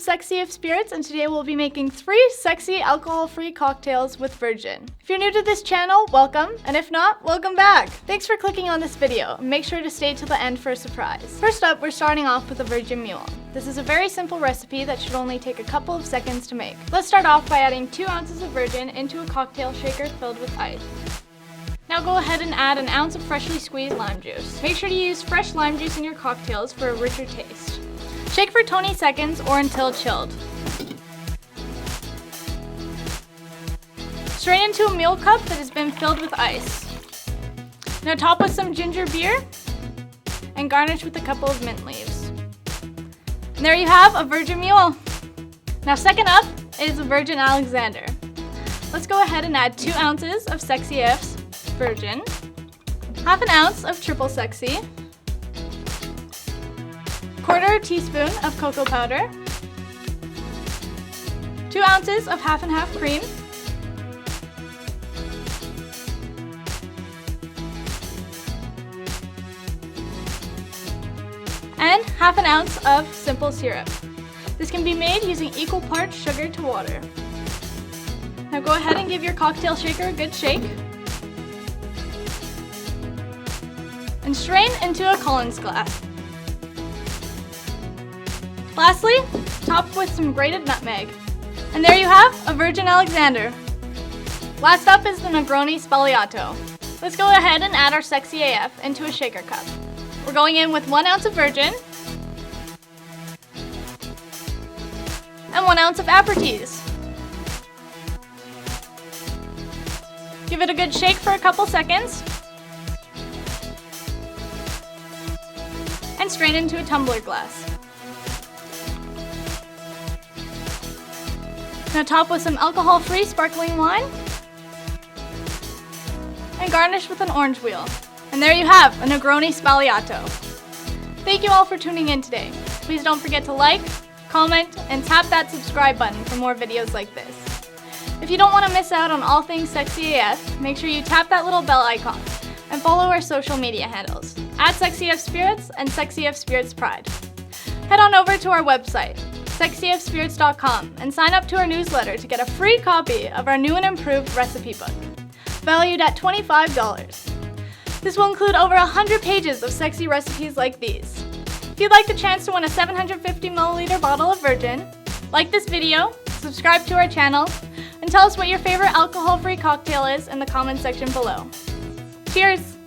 Sexy of Spirits, and today we'll be making 3 sexy alcohol-free cocktails with Viirgiin. If you're new to this channel, welcome, and if not, welcome back. Thanks for clicking on this video, and make sure to stay till the end for a surprise. First up, we're starting off with a Viirgiin Mule. This is a very simple recipe that should only take a couple of seconds to make. Let's start off by adding 2 ounces of Viirgiin into a cocktail shaker filled with ice. Now go ahead and add an ounce of freshly squeezed lime juice. Make sure to use fresh lime juice in your cocktails for a richer taste. Shake for 20 seconds or until chilled. Strain into a mule cup that has been filled with ice. Now top with some ginger beer and garnish with a couple of mint leaves. And there you have a Viirgiin Mule. Now second up is a Viirgiin Alexandre. Let's go ahead and add 2 ounces of Sexy F's Viirgiin, half an ounce of Triple Sexy, quarter teaspoon of cocoa powder, 2 ounces of half and half cream, and half an ounce of simple syrup. This can be made using equal parts sugar to water. Now go ahead and give your cocktail shaker a good shake. And strain into a Collins glass. Lastly, top with some grated nutmeg. And there you have a Viirgiin Alexandre. Last up is the Negroni Sbagliato. Let's go ahead and add our Sexy AF into a shaker cup. We're going in with 1 ounce of Viirgiin and 1 ounce of AperTease. Give it a good shake for a couple seconds and strain into a tumbler glass. Now top with some alcohol-free sparkling wine and garnish with an orange wheel. And there you have a Negroni Sbagliato. Thank you all for tuning in today. Please don't forget to like, comment, and tap that subscribe button for more videos like this. If you don't want to miss out on all things Sexy AF, make sure you tap that little bell icon and follow our social media handles @SexyFSpirits and SexyFSpirits Pride. Head on over to our website, sexyfspirits.com, and sign up to our newsletter to get a free copy of our new and improved recipe book, valued at $25. This will include over 100 pages of sexy recipes like these. If you'd like the chance to win a 750 milliliter bottle of Viirgiin, like this video, subscribe to our channel, and tell us what your favorite alcohol-free cocktail is in the comment section below. Cheers!